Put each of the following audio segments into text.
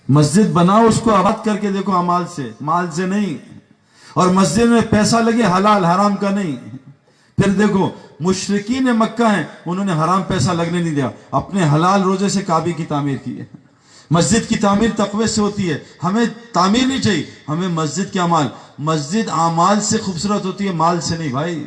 مسجد بناؤ اس کو آباد کر کے دیکھو اعمال سے، مال سے نہیں. اور مسجد میں پیسہ لگے حلال حرام کا نہیں. پھر دیکھو مشرکین مکہ ہیں، انہوں نے حرام پیسہ لگنے نہیں دیا، اپنے حلال روزے سے کعبے کی تعمیر کی ہے. مسجد کی تعمیر تقوی سے ہوتی ہے. ہمیں تعمیر نہیں چاہیے، ہمیں مسجد کے اعمال. مسجد اعمال سے خوبصورت ہوتی ہے، مال سے نہیں بھائی.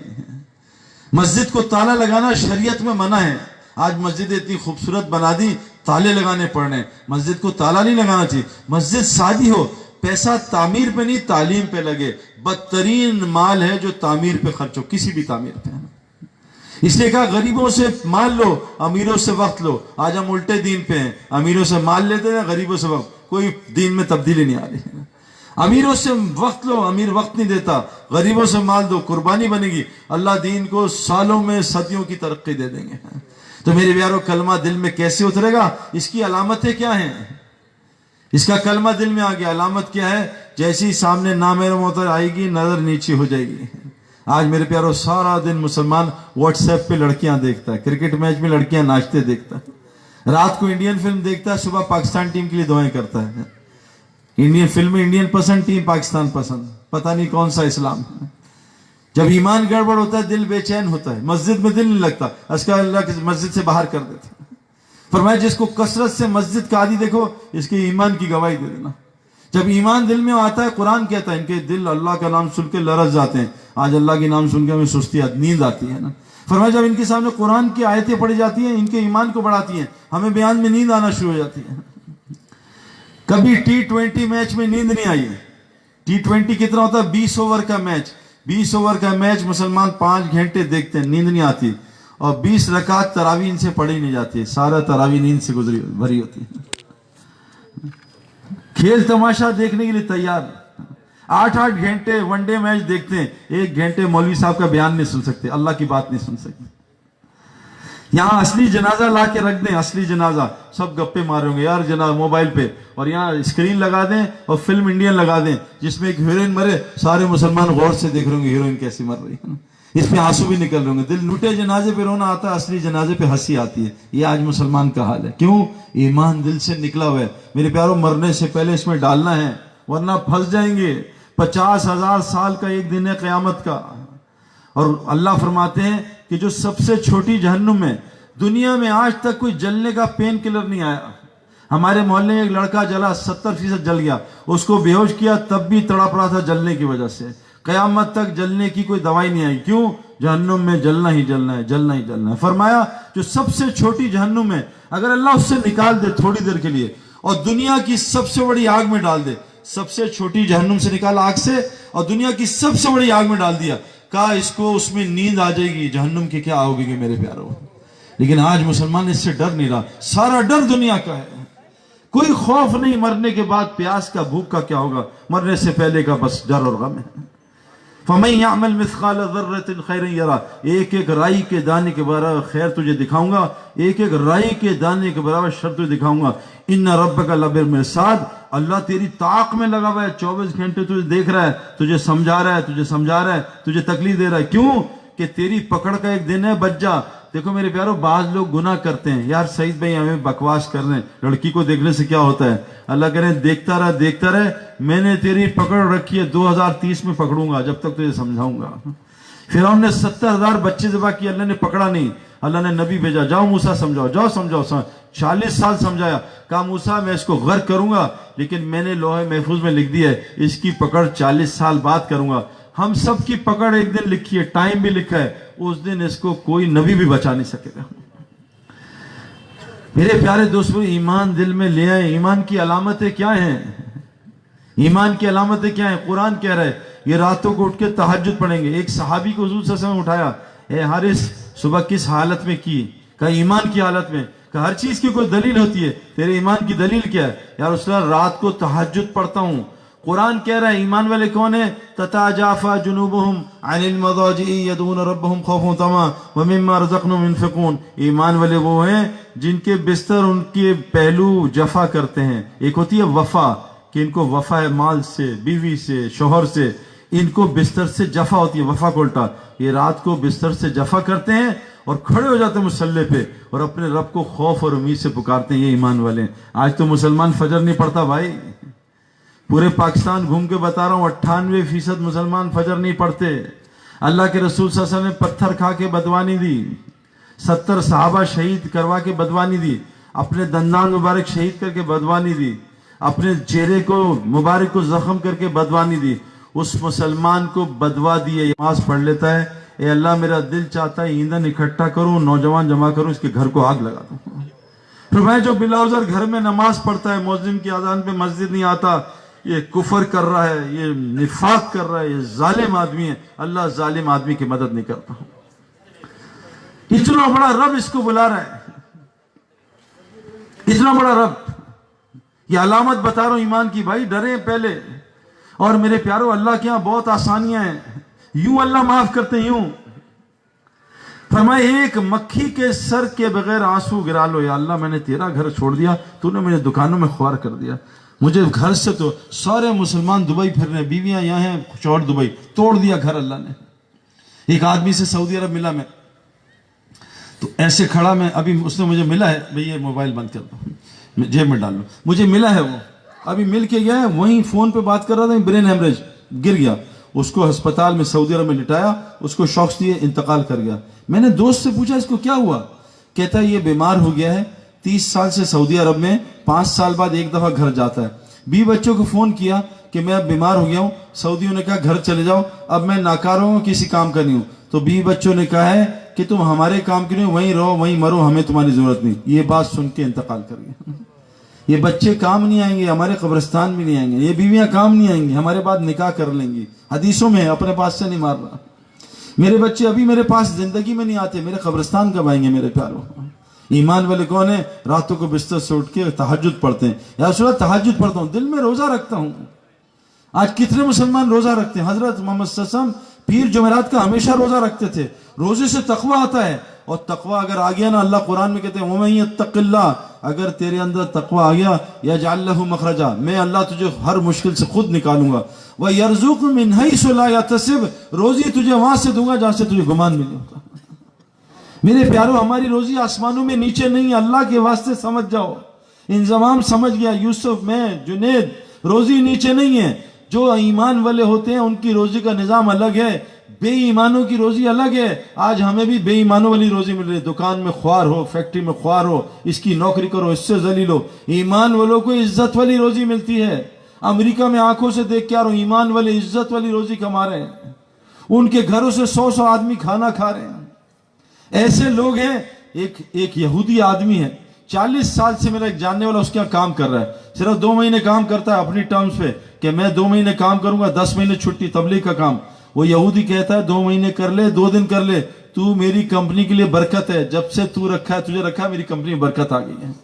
مسجد کو تالا لگانا شریعت میں منع ہے. آج مسجد اتنی خوبصورت بنا دی، تالے لگانے پڑ رہے ہیں. مسجد کو تالا نہیں لگانا چاہیے. مسجد سادی ہو، پیسہ تعمیر پہ نہیں تعلیم پہ لگے. بدترین مال ہے جو تعمیر پہ خرچ ہو، کسی بھی تعمیر پہ. اس لیے کہا غریبوں سے مال لو، امیروں سے وقت لو. آج ہم الٹے دین پہ ہیں، امیروں سے مال لیتے ہیں، غریبوں سے وقت. کوئی دین میں تبدیلی نہیں آ رہی. امیروں سے وقت لو، امیر وقت نہیں دیتا. غریبوں سے مال دو، قربانی بنے گی. اللہ دین کو سالوں میں صدیوں کی ترقی دے دیں گے. تو میرے پیارو کلمہ دل میں کیسے اترے گا؟ اس کی علامتیں کیا ہیں؟ اس کا کلمہ دل میں آ گیا، علامت کیا ہے؟ جیسی ہی سامنے نامحرم آئے گی، نظر نیچی ہو جائے گی. آج میرے پیارو سارا دن مسلمان واٹس ایپ پہ لڑکیاں دیکھتا ہے، کرکٹ میچ میں لڑکیاں ناچتے دیکھتا ہے، رات کو انڈین فلم دیکھتا ہے، صبح پاکستان ٹیم کے لیے دعائیں کرتا ہے. انڈین فلم میں انڈین پسند، ٹیم پاکستان پسند. پتہ نہیں کون سا اسلام ہے. جب ایمان گڑبڑ ہوتا ہے دل بے چین ہوتا ہے. مسجد میں دل نہیں لگتا، اس کا اللہ کی مسجد سے باہر کر دیتا. فرمایا جس کو کثرت سے مسجد کا عادی دیکھو، اس کے ایمان کی گواہی دے دینا. جب ایمان دل میں آتا ہے، قرآن کہتا ہے ان کے دل اللہ کا نام سن کے لرز جاتے ہیں. آج اللہ کے نام سن کے ہمیں سستی نیند آتی ہے نا. فرمایا جب ان کے سامنے قرآن کی آیتیں پڑھی جاتی ہیں، ان کے ایمان کو بڑھاتی ہیں. ہمیں بیان میں نیند آنا شروع ہو جاتی ہے. کبھی T20 میچ میں نیند نہیں آئی. T20 کتنا ہوتا ہے؟ 20 اوور کا میچ. 20 اوور کا میچ مسلمان 5 گھنٹے دیکھتے ہیں، نیند نہیں آتی. اور 20 رکعت تراویح ان سے پڑھی نہیں جاتی. سارا تراویح نیند سے بھری ہوتی ہے. کھیل تماشا دیکھنے کے لیے تیار. 8 گھنٹے ون ڈے میچ دیکھتے ہیں، 1 گھنٹے مولوی صاحب کا بیان نہیں سن سکتے، اللہ کی بات نہیں سن سکتے. یہاں اصلی جنازہ لا کے رکھ دیں، اصلی جنازہ سب گپے مارے ہوں گے یار جنازہ موبائل پہ. اور یہاں اسکرین لگا دیں اور فلم انڈین لگا دیں جس میں ایک ہیروئن مرے، سارے مسلمان غور سے دیکھ رہے ہوں گے ہیروئن کیسی مر رہی ہے. اس پہ آنسو بھی نکل رہے ہوں گے. دل لوٹے جنازے پہ رونا آتا ہے، اصلی جنازے پہ ہنسی آتی ہے. یہ آج مسلمان کا حال ہے. کیوں؟ ایمان دل سے نکلا ہوا ہے. میرے پیاروں مرنے سے پہلے اس میں ڈالنا ہے، ورنہ پھنس جائیں گے. 50,000 سال کا ایک دن ہے قیامت کا. اور اللہ فرماتے ہیں کہ جو سب سے چھوٹی جہنم ہے، دنیا میں آج تک کوئی جلنے کا پین کلر نہیں آیا. ہمارے محلے میں ایک لڑکا جلا، 70% جل گیا. اس کو بے ہوش کیا تب بھی تڑپ رہا تھا جلنے کی وجہ سے. قیامت تک جلنے کی کوئی دوائی نہیں آئی. کیوں؟ جہنم میں جلنا ہی جلنا ہے، جلنا ہی جلنا ہے. فرمایا جو سب سے چھوٹی جہنم ہے، اگر اللہ اس سے نکال دے تھوڑی دیر کے لیے اور دنیا کی سب سے بڑی آگ میں ڈال دے، سب سے چھوٹی جہنم سے نکالا آگ سے اور دنیا کی سب سے بڑی آگ میں ڈال دیا، کہا اس کو اس میں نیند آ جائے گی. جہنم کی کیا ہوگی کہ میرے پیاروں. لیکن آج مسلمان اس سے ڈر نہیں رہا. سارا ڈر دنیا کا ہے، کوئی خوف نہیں. مرنے کے بعد پیاس کا بھوک کا کیا ہوگا، مرنے سے پہلے کا بس ڈر اور غم ہے. فَمَن يَعْمَلْ مِثْقَالَ ذَرَّةٍ خَيْرًا يَرَهُ. ایک ایک رائی کے دانے کے برابر خیر تجھے دکھاؤں گا، ایک ایک رائی کے دانے کے برابر شر تجھے دکھاؤں گا. اِنَّ رَبَّكَ لَبِالْمِرْصَادِ. اللہ تیری طاق میں لگا ہوا ہے، 24 گھنٹے تجھے دیکھ رہا ہے، تجھے سمجھا رہا ہے، تجھے سمجھا رہا ہے، تجھے تکلیف دے رہا ہے. کیوں؟ کہ تیری پکڑ کا ایک دن ہے، بچ جا. دیکھو میرے پیارو بعض لوگ گناہ کرتے ہیں. یار سعید بھائی ہمیں بکواس کر رہے ہیں، لڑکی کو دیکھنے سے کیا ہوتا ہے؟ اللہ کہہ رہے ہیں دیکھتا رہ دیکھتا رہ، میں نے تیری پکڑ رکھی ہے، 2030 میں پکڑوں گا جب تک تجھے سمجھاؤں گا. فرعون نے 70,000 بچے ذبح کیے، اللہ نے پکڑا نہیں. اللہ نے نبی بھیجا، جاؤ موسیٰ سمجھاؤ، جاؤ سمجھاؤ. 40 سال سمجھایا، کہا موسیٰ میں اس کو غرق کروں گا لیکن میں نے لوح محفوظ میں لکھ دیا ہے اس کی پکڑ 40 سال بعد کروں گا. ہم سب کی پکڑ ایک دن لکھی ہے، ٹائم بھی لکھا ہے، اس دن اس کو کوئی نبی بھی بچا نہیں سکے گا. میرے پیارے دوستو ایمان دل میں لے آئے. ایمان کی علامتیں کیا ہیں؟ ایمان کی علامتیں کیا ہیں؟ قرآن کہہ رہا ہے یہ راتوں کو اٹھ کے تہجد پڑھیں گے. ایک صحابی کو حضور صلی اللہ علیہ وسلم اٹھایا، اے حارث صبح کس حالت میں کی؟ کہا ایمان کی حالت میں. کہ ہر چیز کی کوئی دلیل ہوتی ہے، تیرے ایمان کی دلیل کیا ہے؟ یا رسول اللہ رات کو تہجد پڑھتا ہوں. قرآن کہہ رہا ہے ایمان والے کون ہیں؟ تتجافى جنوبهم عن المضاجع يدعون ربهم خوفا وطمعا ومما رزقناهم ينفقون. ایمان والے وہ ہیں جن کے بستر ان کے پہلو جفا کرتے ہیں. ایک ہوتی ہے وفا کہ ان کو وفا ہے مال سے، بیوی سے، شوہر سے. इनको बिस्तर से जफा होती है, वफा को उल्टा, ये रात को बिस्तर से जफा करते हैं और खड़े हो जाते हैं मुसल्ले पे और अपने रब को खौफ और उम्मीद से पुकारते हैं। ये ईमान वाले हैं। आज तो मुसलमान फजर नहीं पढ़ता भाई, पूरे पाकिस्तान घूम के बता रहा हूँ 98% मुसलमान फजर नहीं पढ़ते। अल्लाह के रसूल सल्लल्लाहु अलैहि वसल्लम ने पत्थर खा के बदवानी दी, 70 सहाबा शहीद करवा के बदवानी दी, अपने दंदान मुबारक शहीद करके बदवानी दी, अपने चेहरे को मुबारक को जख्म करके बदवानी दी। उस मुसलमान को बदवा दिए, नमाज पढ़ लेता है, ए अल्लाह मेरा दिल चाहता है ईंधन इकट्ठा करूं, नौजवान जमा करूं, इसके घर को आग लगा दूं। फिर मैं जो बिलाउजर घर में नमाज पढ़ता है, मुअज्जिन की अजान पे मस्जिद नहीं आता, ये कुफर कर रहा है, ये निफाक कर रहा है, ये जालिम आदमी है। अल्लाह जालिम आदमी की मदद नहीं करता। इतना बड़ा रब इसको बुला रहा है, इतना बड़ा रब। ये अलामत बता रहा हूं ईमान की भाई, डरे पहले। और मेरे प्यारो, अल्लाह के यहां बहुत आसानियां हैं, यूं अल्लाह माफ करते हैं, यूं फरमाए एक मक्खी के सर के बगैर आंसू गिरा लो, या अल्लाह मैंने तेरा घर छोड़ दिया, तूने मुझे दुकानों में ख्वार कर दिया, मुझे घर से तो सारे मुसलमान दुबई फिर रहे, बीवियां यहाँ हैं, शौहर दुबई, तोड़ दिया घर अल्लाह ने। एक आदमी से सऊदी अरब मिला मैं, तो ऐसे खड़ा मैं, अभी उसने मुझे मिला है, भैया मोबाइल बंद कर दो, जेब में डाल लो, मुझे मिला है वो, अभी मिल के गया है, वहीं फोन पे बात कर रहा था, ब्रेन हेमरेज गिर गया, उसको अस्पताल में सऊदी अरब में लिटाया, उसको शॉक्स दिए, इंतकाल कर गया। मैंने दोस्त से पूछा इसको क्या हुआ, कहता है ये बीमार हो गया है, 30 साल से सऊदी अरब में 5 साल बाद एक दफा घर जाता है। 20 बच्चों को फोन किया कि मैं अब बीमार हो गया हूँ, सऊदियों ने कहा घर चले जाओ, अब मैं नाकार हूँ, किसी काम का नहीं हूँ। तो 20 बच्चों ने कहा है कि तुम हमारे काम के लिए वहीं रहो, वहीं मरो, हमें तुम्हारी जरूरत नहीं। ये बात सुन के इंतकाल कर गए। ये बच्चे काम नहीं आएंगे, हमारे कब्रिस्तान भी नहीं आएंगे, ये बीवियां काम नहीं आएंगी, हमारे बाद निकाह कर लेंगी। हदीसों में अपने पास से नहीं मार रहा। मेरे बच्चे अभी मेरे पास जिंदगी में नहीं आते, मेरे कब्रिस्तान कब आएंगे मेरे प्यारों। ईमान वाले कौन है, रातों को बिस्तर से उठ के तहज्जुद पढ़ते हैं। या रसूल अल्लाह तहज्जुद पढ़ता हूँ, दिल में रोजा रखता हूँ। आज कितने मुसलमान रोजा रखते हैं। हजरत मोहम्मद सल्लल्लाहु अलैहि वसल्लम पीर जुमेरात का हमेशा रोजा रखते थे। रोजे से तकवा आता है, और तकवा अगर आ गया ना, अल्लाह कुरान में कहते हैं वमन यत्तक़िल्लाह, अगर तेरे अंदर तकवा आ गया, यजअल लहू मखरजा, मैं अल्लाह तुझे हर मुश्किल से खुद निकालूंगा, व यरज़ुक़हु मिन हैसु ला यहतसिब, रोजी तुझे वहां से दूंगा जहां से तुझे गुमान नहीं होता। मेरे प्यारो, हमारी रोजी आसमानों में नीचे नहीं, अल्लाह के वास्ते समझ जाओ। इंजमाम समझ गया यूसुफ में, जुनेद, रोजी नीचे नहीं है। जो ईमान वाले होते हैं उनकी रोजी का निजाम अलग है, बेईमानों की रोजी अलग है। आज हमें भी बेईमानों वाली रोजी मिल रही है, दुकान में ख्वार हो, फैक्ट्री में ख्वार हो, इसकी नौकरी करो, इससे जलील हो। ईमान वालों को इज्जत वाली रोजी मिलती है। अमेरिका में आंखों से देख के आ रहा हूं, ईमान वाले इज्जत वाली रोजी कमा रहे हैं, उनके घरों से 100-100 आदमी खाना खा रहे हैं। ऐसे लोग हैं। एक यहूदी आदमी है, 40 साल से मेरा एक जानने वाला उसके यहाँ काम कर रहा है, सिर्फ 2 महीने काम करता है अपनी टर्म्स पे कि मैं 2 महीने काम करूंगा, 10 महीने छुट्टी, तबलीग का काम। वो यहूदी कहता है 2 महीने कर ले, 2 दिन कर ले, तू मेरी कंपनी के लिए बरकत है, जब से तू रखा है, तुझे रखा है, मेरी कंपनी में बरकत आ गई है।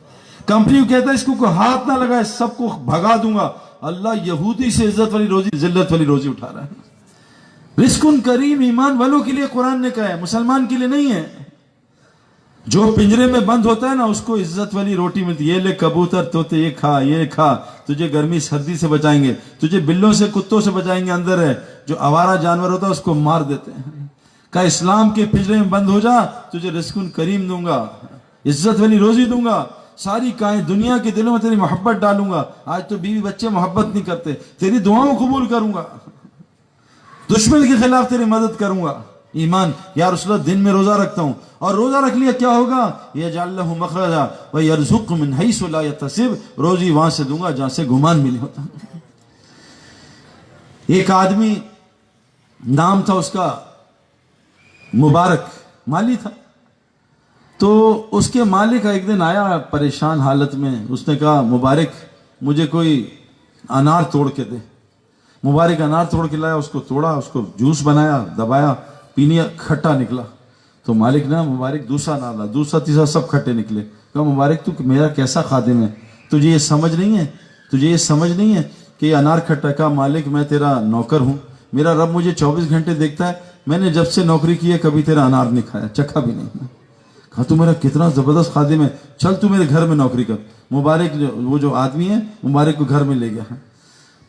कंपनी को कहता है इसको कोई हाथ ना लगाए, सबको भगा दूंगा। अल्लाह यहूदी से इज्जत वाली रोजी, जिल्लत वाली रोजी उठा रहा है। रिस्कुन करीम ईमान वालों के लिए कुरान ने कहा है, मुसलमान के लिए नहीं है। जो पिंजरे में बंद होता है ना, उसको इज्जत वाली रोटी मिलती है। ये ले कबूतर तोते, ये खा, ये खा, तुझे गर्मी सर्दी से बचाएंगे, तुझे बिल्लों से कुत्तों से बचाएंगे। अंदर है जो आवारा जानवर होता है उसको मार देते हैं। का इस्लाम के पिंजरे में बंद हो जा, तुझे रिस्कुन करीम दूंगा, इज्जत वाली रोजी दूंगा, सारी दुनिया के दिलों में तेरी मोहब्बत डालूंगा। आज तो बीवी बच्चे मोहब्बत नहीं करते, तेरी दुआओं कबूल करूंगा, दुश्मन के खिलाफ तेरी मदद करूंगा। ईमान, या रसूल दिन में रोजा रखता हूं, और रोजा रख लिया क्या होगा, यजअल लहू मखरजा व यरज़ुक़हु मिन हैसु ला यहतसिब, रोजी वहां से दूंगा जहां से गुमान भी नहीं होता। एक आदमी, नाम था उसका मुबारक, माली था। तो उसके मालिक एक दिन आया परेशान हालत में, उसने कहा मुबारक मुझे कोई अनार तोड़ के दे। मुबारक अनार तोड़ के लाया, उसको तोड़ा, उसको जूस बनाया, दबाया, पीने, खट्टा निकला। तो मालिक ने मुबारक दूसरा अनार ला, दूसरा तीसरा सब खट्टे निकले। कहा मुबारक तू मेरा कैसा खादिम है, तुझे ये समझ नहीं है, तुझे ये समझ नहीं है कि ये अनार खट्टा। का मालिक मैं तेरा नौकर हूं, मेरा रब मुझे 24 घंटे देखता है, मैंने जब से नौकरी की है कभी तेरा अनार नहीं खाया, चखा भी नहीं। कहा तू मेरा कितना जबरदस्त खादिम है, चल तू मेरे घर में नौकरी कर। मुबारक वो जो आदमी है, मुबारक को घर में ले गया।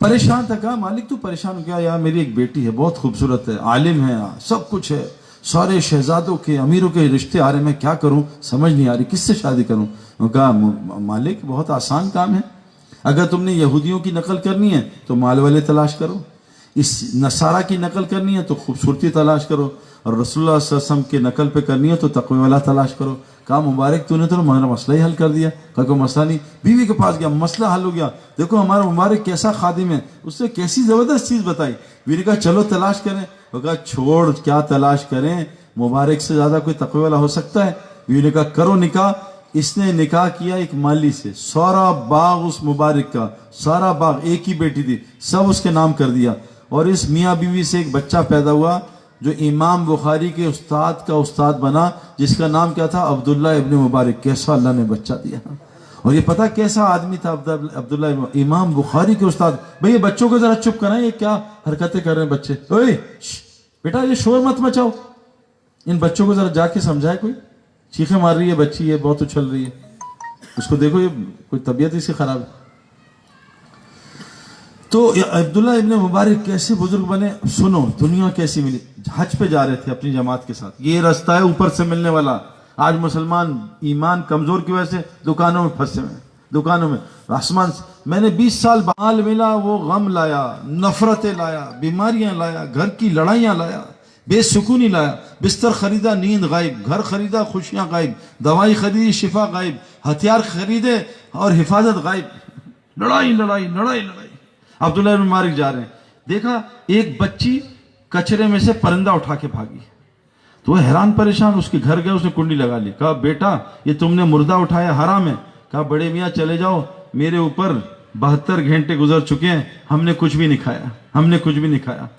परेशान था, कहा मालिक तू परेशान क्या यार, मेरी एक बेटी है बहुत खूबसूरत है, आलिम है, सब कुछ है, सारे शहजादों के अमीरों के रिश्ते आ रहे, मैं क्या करूं, समझ नहीं आ रही किससे शादी करूं। वो कहा मालिक बहुत आसान काम है, अगर तुमने यहूदियों की नकल करनी है तो माल वाले तलाश करो, इस नसारा की नकल करनी है तो खूबसूरती तलाश करो, और रसूलुल्लाह सल्लल्लाहु अलैहि वसल्लम के नकल पे करनी है तो तक़वा वाला तलाश करो। कहा मुबारक तूने तो हमारा मसला ही हल कर दिया। कहा कोई मसला नहीं, बीवी के पास गया, मसला हल हो गया, देखो हमारा मुबारक कैसा खादिम है, उससे कैसी ज़बरदस्त चीज़ बताई। बीवी ने कहा चलो तलाश करें। वो कहा छोड़ क्या तलाश करें, मुबारक से ज़्यादा कोई तक़वा वाला हो सकता है। बीवी ने कहा करो निकाह। इसने निकाह किया एक माली से, सारा बाग उस मुबारक का, सारा बाग, एक ही बेटी थी, सब उसके नाम कर दिया, और इस मियाँ बीवी से एक बच्चा पैदा हुआ जो इमाम बुखारी के उस्ताद का उस्ताद बना, जिसका नाम क्या था, अब्दुल्ला इब्न मुबारक। कैसा अल्लाह ने बच्चा दिया, और ये पता कैसा आदमी था अब्दुल्ला इमाम बुखारी के उस्ताद। भैया बच्चों को जरा चुप कराएं, ये क्या हरकतें कर रहे हैं बच्चे, ओए बेटा ये शोर मत मचाओ, इन बच्चों को जरा जाके समझाए, कोई चीखें मार रही है बच्ची, ये बहुत उछल रही है, उसको देखो ये कोई तबीयत इसकी खराब है। तो अब्दुल्ला इब्न मुबारक कैसे बुजुर्ग बने, सुनो दुनिया कैसी मिली। हज पे जा रहे थे अपनी जमात के साथ, ये रास्ता है ऊपर से मिलने वाला। आज मुसलमान ईमान कमजोर की वजह से दुकानों में फंसे हुए, दुकानों में आसमान। मैंने 20 साल बाल मिला, वो गम लाया, नफरतें लाया, बीमारियां लाया, घर की लड़ाइयां लाया, बेसुकूनी लाया, बिस्तर खरीदा नींद गायब, घर खरीदा खुशियां गायब, दवाई खरीदी शिफा गायब, हथियार खरीदे और हिफाजत गायब, लड़ाई लड़ाई लड़ाई लड़ाई। अब्दुल्ला इब्न मुबारक जा रहे हैं, देखा एक बच्ची कचरे में से परिंदा उठा के भागी, तो वह हैरान परेशान, उसके घर गए, उसने कुंडी लगा ली। कहा बेटा ये तुमने मुर्दा उठाया हराम है। कहा बड़े मियाँ चले जाओ, मेरे ऊपर 72 घंटे गुजर चुके हैं, हमने कुछ भी नहीं खाया, हमने कुछ भी नहीं खाया।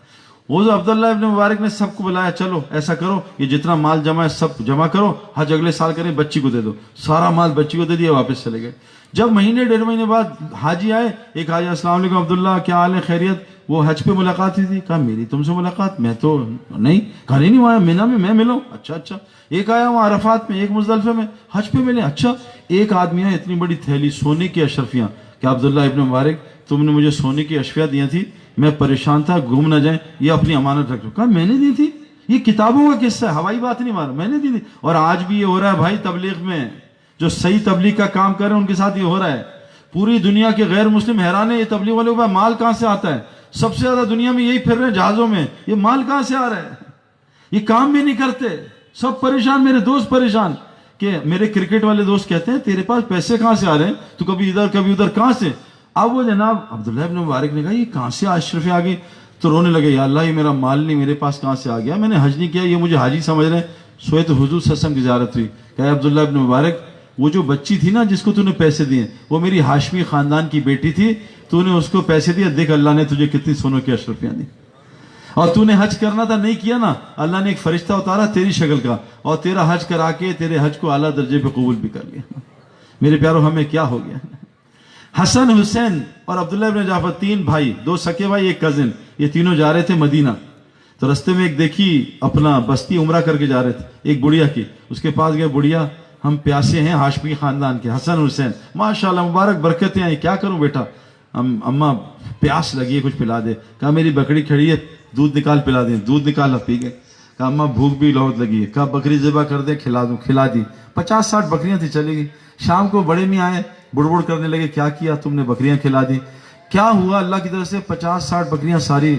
वो जो अब्दुल्ला इब्न मुबारक ने सबको बुलाया, चलो ऐसा करो ये जितना माल जमा है सब जमा करो, हज अगले साल करें, बच्ची को दे दो। सारा माल बच्ची को दे दिया, वापस चले गए। जब महीने 1.5 महीने बाद हाजी आए, एक हाजी अस्सलाम वालेकुम अब्दुल्ला क्या हाल है, खैरियत, वो हज पे मुलाकात हुई थी। कहा मेरी तुमसे मुलाकात, मैं तो नहीं, घर ही नहीं आया, मीना में मैं मिलो। अच्छा अच्छा। एक आया वहाँ अरफात में, एक मुजदलिफे में, हज पे मिले। अच्छा। एक आदमी है इतनी बड़ी थैली सोने की अशरफियाँ, क्या अब्दुल्ला इब्न मुबारक तुमने मुझे सोने की अशरफियाँ दी थी, मैं परेशान था, घूम ना जाए, ये अपनी अमानत रख लो। कहा मैंने दी थी, ये किताबों का किस्सा है, हवाई बात नहीं मारा, मैंने दी थी। और आज भी ये हो रहा है भाई, तबलीग में जो सही तबलीग का काम कर रहे हैं उनके साथ ये हो रहा है। पूरी दुनिया के गैर मुस्लिम हैरान है, ये तबलीग वालों के पास माल कहां से आता है, सबसे ज्यादा दुनिया में यही फिर रहे हैं जहाजों में, ये माल कहां से आ रहा है, ये काम भी नहीं करते, सब परेशान, मेरे दोस्त परेशान। कि मेरे क्रिकेट वाले दोस्त कहते हैं तेरे पास पैसे कहां से आ रहे हैं, तू कभी इधर कभी उधर, कहां से। अब वो जनाब अब्दुल्ला इब्न मुबारक ने कहा ये कहां से अशरफियाँ आ गई, तो रोने लगे, या अल्लाह ये मेरा माल नहीं मेरे पास कहां से आ गया, मैंने हज नहीं किया, ये मुझे हाजी समझ रहे हैं। सोए तो हुजूर सल्लल्लाहु अलैहि वसल्लम की ज़ियारत हुई। कहा अब्दुल्ला इब्न मुबारक वो जो बच्ची थी ना जिसको तूने पैसे दिए, वो मेरी हाशमी खानदान की बेटी थी, तूने उसको पैसे दिए, देख अल्लाह ने तुझे कितनी सोनों की अशरफियाँ दी। और तूने हज करना था नहीं किया ना, अल्लाह ने एक फरिश्ता उतारा तेरी शक्ल का, और तेरा हज करा के तेरे हज को आला दर्जे पे कबूल भी कर लिया। मेरे प्यारों हमें क्या हो गया। हसन हुसैन और अब्दुल्ला इब्न जाफर, 3 भाई, 2 सके भाई, 1 कजिन, ये तीनों जा रहे थे मदीना। तो रास्ते में एक देखी अपना बस्ती उमरा करके जा रहे थे, एक बुढ़िया की, उसके पास गए, बुढ़िया हम प्यासे हैं, हाशमी खानदान के, हसन हुसैन माशाल्लाह मुबारक बरकतें आई, क्या करूं बेटा, अम्मा प्यास लगी है कुछ पिला दे। कहा मेरी बकरी खड़ी है, दूध निकाल पिला दे, दूध निकाला पी गए। कहा अम्मा भूख भी बहुत लगी है, कहा बकरी ज़िबा कर दे खिला दूं, खिला दी। 50-60 बकरियां थी, चली गई। शाम को बड़े में आए, बुड़बुड़ करने लगे, क्या किया तुमने, बकरियां खिला दी। क्या हुआ, अल्लाह की तरफ से 50-60 बकरियां सारी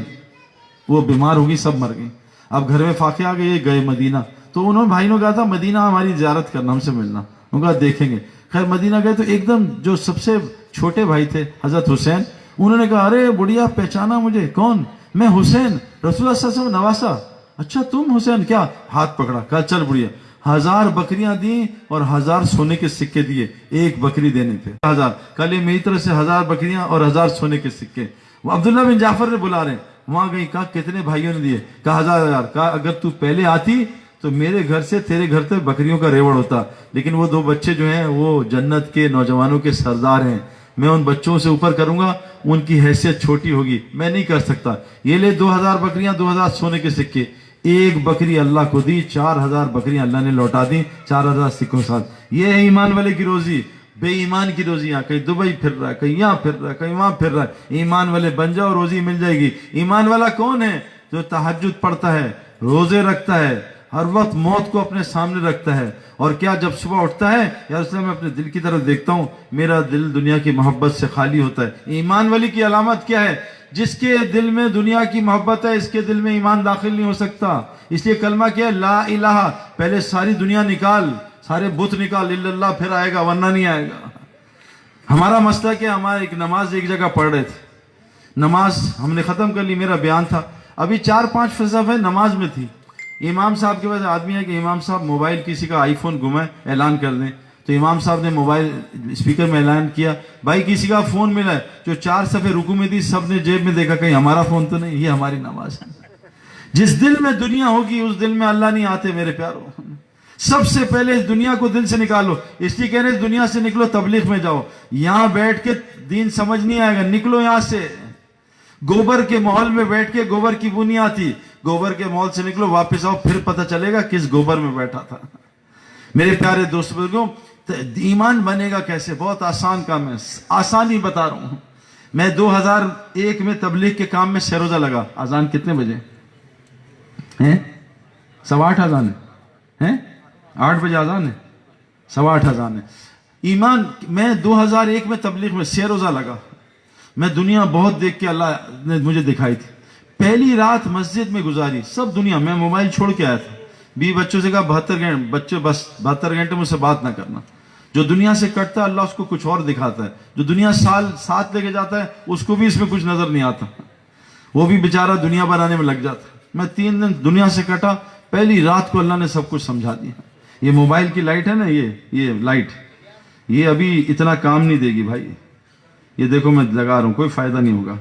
वो बीमार हो गई, सब मर गई। अब घर में फाके आ गए, गए मदीना। तो उन्होंने भाई ने कहा था मदीना हमारी ज़ियारत करना, हमसे मिलना, उन्होंने कहा देखेंगे। खैर मदीना गए तो एकदम जो सबसे छोटे भाई थे हजरत हुसैन, उन्होंने कहा अरे बुढ़िया पहचाना मुझे, कौन, मैं हुसैन, रसूलुल्लाह सल्लल्लाहु अलैहि वसल्लम नवासा। अच्छा तुम हुसैन, क्या, हाथ पकड़ा, कहा चल बुढ़िया। 1000 बकरियां दी और 1000 सोने के सिक्के दिए, एक बकरी देने पे 1000। कल मेरी तरफ से 1000 बकरियां और 1000 सोने के सिक्के। वो अब्दुल्ला बिन जाफर ने बुला रहे, वहां गई, कहा कितने भाइयों ने दिए, कहा 1000। कहा अगर तू पहले आती तो मेरे घर से तेरे घर तक बकरियों का रेवड़ होता, लेकिन वो 2 बच्चे जो हैं वो जन्नत के नौजवानों के सरदार हैं, मैं उन बच्चों से ऊपर करूंगा, उनकी हैसियत छोटी होगी, मैं नहीं कर सकता। ये ले 2000 बकरियां, 2000 सोने के सिक्के, एक बकरी अल्लाह को दी, 4000 बकरियां अल्लाह ने लौटा दी 4000 सिक्कों के साथ। ये है ईमान वाले की रोजी। بے ایمان کی روزیاں، کہیں دبئی پھر رہا ہے، کہیں یہاں پھر رہا ہے، کہیں وہاں پھر رہا ہے۔ ایمان والے بن جاؤ، روزی مل جائے گی۔ ایمان والا کون ہے؟ جو تہجد پڑھتا ہے، روزے رکھتا ہے، ہر وقت موت کو اپنے سامنے رکھتا ہے، اور کیا جب صبح اٹھتا ہے یا اس میں اپنے دل کی طرف دیکھتا ہوں، میرا دل دنیا کی محبت سے خالی ہوتا ہے۔ ایمان والی کی علامت کیا ہے؟ جس کے دل میں دنیا کی محبت ہے، اس کے دل میں ایمان داخل نہیں ہو سکتا۔ اس لیے کلمہ کیا ہے؟ لا الہ، پہلے ساری دنیا نکال، سارے بت نکال، الا اللہ، پھر آئے گا، ورنہ نہیں آئے گا۔ ہمارا مسئلہ کیا؟ ہمارا ایک نماز ایک جگہ پڑھ رہے تھے، نماز ہم نے ختم کر لی، میرا بیان تھا، ابھی 4-5 صفحے نماز میں تھی۔ امام صاحب کے پاس آدمی ہے کہ امام صاحب موبائل کسی کا آئی فون گما ہے، اعلان کر دیں۔ تو امام صاحب نے موبائل اسپیکر میں اعلان کیا، بھائی کسی کا فون ملا ہے، جو 4 صفحے رکوع میں تھی، سب نے جیب میں دیکھا، کہیں ہمارا فون تو نہیں، یہ ہماری نماز ہے۔ جس دل میں دنیا ہوگی اس دل میں اللہ نہیں آتے میرے پیارو۔ سب سے پہلے اس دنیا کو دل سے نکالو، اس لیے کہہ رہے دنیا سے نکلو، تبلیغ میں جاؤ۔ یہاں بیٹھ کے دین سمجھ نہیں آئے گا، نکلو یہاں سے۔ گوبر کے محل میں بیٹھ کے گوبر کی بو نہیں آتی، گوبر کے محل سے نکلو، واپس آؤ، پھر پتہ چلے گا کس گوبر میں بیٹھا تھا۔ میرے پیارے دوست بزرگوں، ایمان بنے گا کیسے؟ بہت آسان کام ہے، آسانی بتا رہا ہوں۔ میں 2001 میں تبلیغ کے کام میں سہ روزہ لگا۔ اذان کتنے بجے ہیں؟ 8:15 اذان ہے، 8 بجے اذان ہے، 8:15 اذان ہے۔ ایمان، میں 2001 میں تبلیغ میں سہ روزہ لگا۔ میں دنیا بہت دیکھ کے اللہ نے مجھے دکھائی تھی۔ پہلی رات مسجد میں گزاری، سب دنیا، میں موبائل چھوڑ کے آیا تھا۔ 20 بچوں سے کہا 72 گھنٹے، بچے بس 72 گھنٹے مجھ سے بات نہ کرنا۔ جو دنیا سے کٹتا ہے اللہ اس کو کچھ اور دکھاتا ہے، جو دنیا سال ساتھ لے کے جاتا ہے اس کو بھی اس میں کچھ نظر نہیں آتا، وہ بھی بیچارہ دنیا بنانے میں لگ جاتا ہے۔ میں 3 دن دنیا سے کٹا، پہلی رات کو اللہ نے سب کچھ سمجھا دیا۔ یہ موبائل کی لائٹ ہے نا، یہ لائٹ، یہ ابھی اتنا کام نہیں دے گی بھائی، یہ دیکھو میں لگا رہا ہوں، کوئی فائدہ نہیں ہوگا،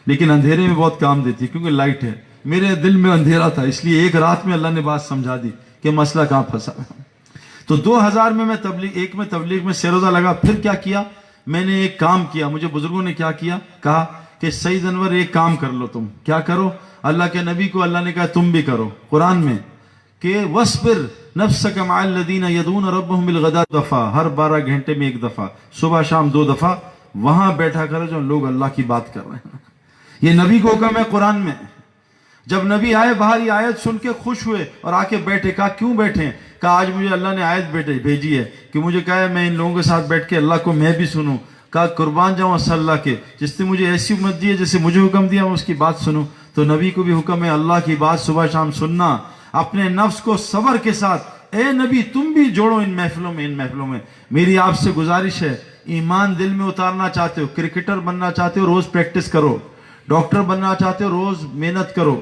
لیکن اندھیرے میں بہت کام دیتی ہے کیونکہ لائٹ ہے۔ میرے دل میں اندھیرا تھا، اس لیے ایک رات میں اللہ نے بات سمجھا دی کہ مسئلہ کہاں پھنسا ہے۔ تو 2000 میں تبلیغ میں سہ روزہ لگا۔ پھر کیا کیا؟ میں نے ایک کام کیا، مجھے بزرگوں نے کیا کیا، کہا کہ سید انور ایک کام کر لو، تم کیا کرو؟ اللہ کے نبی کو اللہ نے کہا تم بھی کرو، قرآن میں کہ وَاصْبِرْ نَفْسَكَ مَعَ الَّذِينَ يَدْعُونَ رَبَّهُمْ بِالْغَدَاةِ دفعہ، ہر 12 گھنٹے میں ایک دفعہ، صبح شام 2 دفعہ وہاں بیٹھا کرو جو لوگ اللہ کی بات کر رہے ہیں۔ یہ نبی کو حکم ہے قرآن میں۔ جب نبی آئے باہر یہ آیت سن کے خوش ہوئے اور آ کے بیٹھے، کہا کیوں بیٹھے؟ کہا آج مجھے اللہ نے آیت بھیجی ہے کہ مجھے کہا ہے میں ان لوگوں کے ساتھ بیٹھ کے اللہ کو میں بھی سنوں۔ کہا قربان جاؤں اصل اللہ کے، جس نے مجھے ایسی امت دی ہے جیسے مجھے حکم دیا میں اس کی بات سنوں۔ تو نبی کو بھی حکم ہے اللہ کی بات صبح شام سننا، اپنے نفس کو صبر کے ساتھ۔ اے نبی تم بھی جوڑو ان محفلوں میں۔ میری آپ سے گزارش ہے، ایمان دل میں اتارنا چاہتے ہو، کرکٹر بننا چاہتے ہو، روز پریکٹس کرو، ڈاکٹر بننا چاہتے ہو، روز محنت کرو،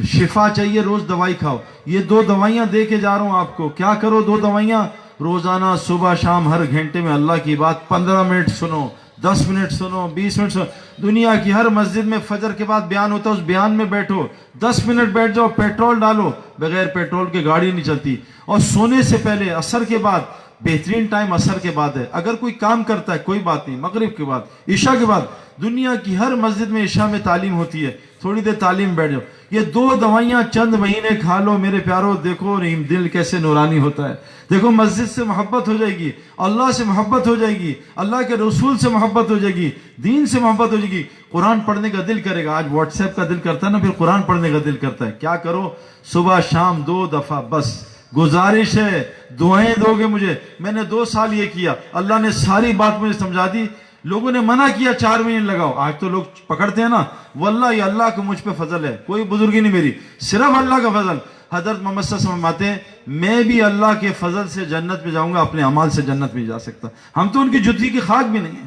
شفا چاہیے روز دوائی کھاؤ۔ یہ 2 دوائیاں دے کے جا رہا ہوں آپ کو، کیا کرو 2 دوائیاں؟ روزانہ صبح شام ہر گھنٹے میں اللہ کی بات 15 منٹ سنو، 10 منٹ سنو، 20 منٹ سنو۔ دنیا کی ہر مسجد میں فجر کے بعد بیان ہوتا ہے، اس بیان میں بیٹھو، 10 منٹ بیٹھ جاؤ، پیٹرول ڈالو، بغیر پیٹرول کے گاڑی نہیں چلتی۔ اور سونے سے پہلے عصر کے بعد، بہترین ٹائم عصر کے بعد ہے۔ اگر کوئی کام کرتا ہے کوئی بات نہیں، مغرب کے بعد، عشاء کے بعد، دنیا کی ہر مسجد میں عشاء میں تعلیم ہوتی ہے، تھوڑی دیر تعلیم بیٹھ جاؤ۔ یہ 2 دوائیاں چند مہینے کھا لو میرے پیارو، دیکھو دل کیسے نورانی ہوتا ہے۔ دیکھو مسجد سے محبت ہو جائے گی، اللہ سے محبت ہو جائے گی، اللہ کے رسول سے محبت ہو جائے گی، دین سے محبت ہو جائے گی، قرآن پڑھنے کا دل کرے گا۔ آج واٹس ایپ کا دل کرتا ہے نا، پھر قرآن پڑھنے کا دل کرتا ہے۔ کیا کرو؟ صبح شام 2 دفعہ بس۔ گزارش ہے دعائیں دو گے مجھے، میں نے 2 سال یہ کیا، اللہ نے ساری بات مجھے سمجھا دی۔ لوگوں نے منع کیا 4 مہینے لگاؤ، آج تو لوگ پکڑتے ہیں نا، واللہ یہ اللہ کا مجھ پہ فضل ہے، کوئی بزرگی نہیں میری، صرف اللہ کا فضل۔ حضرت محمد صلی اللہ علیہ وسلم فرماتے ہیں میں بھی اللہ کے فضل سے جنت میں جاؤں گا، اپنے اعمال سے جنت میں جا سکتا، ہم تو ان کی جوتی کی خاک بھی نہیں ہیں۔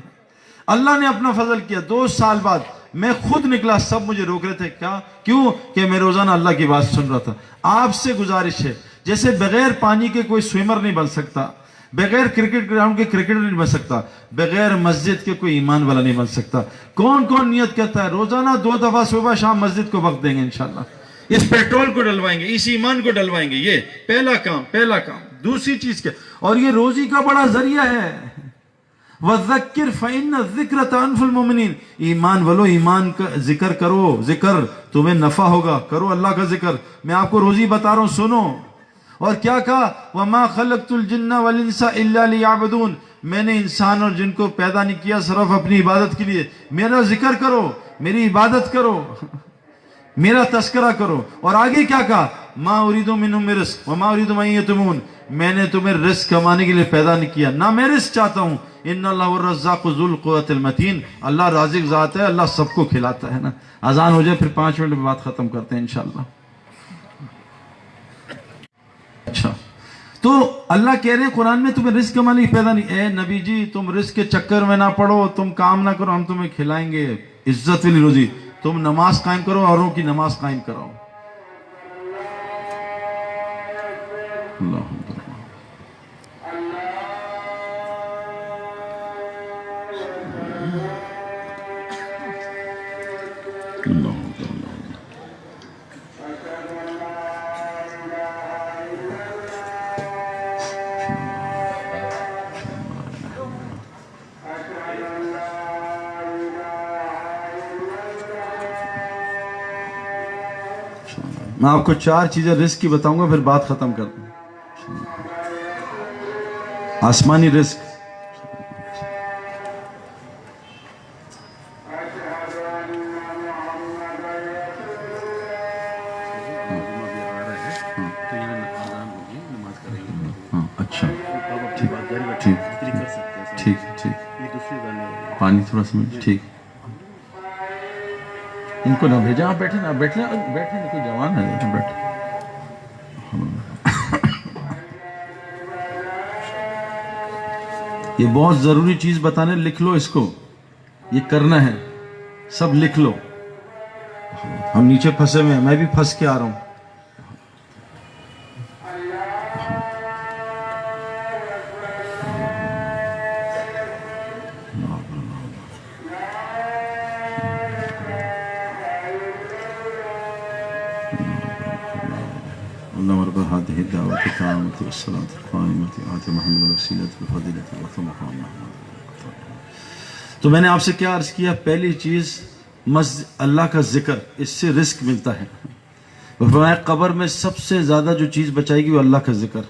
اللہ نے اپنا فضل کیا۔ 2 سال بعد میں خود نکلا، سب مجھے روک رہے تھے، کیوں کہ میں روزانہ اللہ کی بات سن رہا تھا۔ آپ سے گزارش ہے، جیسے بغیر پانی کے کوئی سوئمر نہیں بن سکتا، بغیر کرکٹ گراؤنڈ کے کرکٹر نہیں بن سکتا، بغیر مسجد کے کوئی ایمان والا نہیں بن سکتا۔ کون کون نیت کرتا ہے روزانہ 2 دفعہ صبح شام مسجد کو وقت دیں گے انشاءاللہ، اس پیٹرول کو ڈلوائیں گے، اس ایمان کو ڈلوائیں گے، یہ پہلا کام۔ دوسری چیز کیا؟ اور یہ روزی کا بڑا ذریعہ ہے۔ وَذَكِّرْ فَإِنَّ الذِّكْرَ تَنفُعُ الْمُؤْمِنِينَ، ایمان والو ایمان کا ذکر کرو، ذکر تمہیں نفع ہوگا، کرو اللہ کا ذکر۔ میں آپ کو روزی بتا رہا ہوں، سنو۔ اور کیا کہا؟ وَمَا خَلَقْتُ الْجِنَّ وَالْإِنسَ إِلَّا لِيَعْبُدُونَ، میں نے انسان اور جن کو پیدا نہیں کیا صرف اپنی عبادت کے لیے. میرا ذکر کرو, میری عبادت کرو, میرا تذکرہ کرو. اور آگے کیا کہا؟ ما اريد منهم من رزق وما اريد ان يطعمون. میں نے تمہیں رزق کمانے کے لیے پیدا نہیں کیا, نہ میں رزق چاہتا ہوں. ان اللہ الرزاق ذو القوۃ المتین. اللہ رازق ذات ہے, اللہ سب کو کھلاتا ہے نا. اذان ہو جائے پھر 5 منٹ میں بات ختم کرتے ہیں انشاءاللہ. اچھا, تو اللہ کہہ رہے ہیں قرآن میں تمہیں رزق کمانے کی پیدا نہیں. اے نبی جی تم رزق کے چکر میں نہ پڑو, تم کام نہ کرو, ہم تمہیں کھلائیں گے عزت والی روزی. تم نماز قائم کرو, اوروں کی نماز قائم کراؤ. اللہ میں آپ کو 4 چیزیں رزق کی بتاؤں گا, پھر بات ختم کر دوں. آسمانی رزق, اچھا ٹھیک ٹھیک, پانی تھوڑا سا ٹھیک. ان کو نہ بھیجا, آپ بیٹھے نا, بیٹھے بیٹھے کوئی جوان ہے, بیٹھے. یہ بہت ضروری چیز بتانے, لکھ لو اس کو, یہ کرنا ہے, سب لکھ لو. ہم نیچے پھنسے ہوئے ہیں, میں بھی پھنس کے آ رہا ہوں. اللهم رب هذه الدعوة التامة والصلاة القائمة آت محمد الوسيلة والفضيلة والمقام محمود. تو میں نے آپ سے کیا عرض کیا؟ پہلی چیز اللہ کا ذکر, اس سے رزق ملتا ہے. فرمایا قبر میں سب سے زیادہ جو چیز بچائے گی وہ اللہ کا ذکر.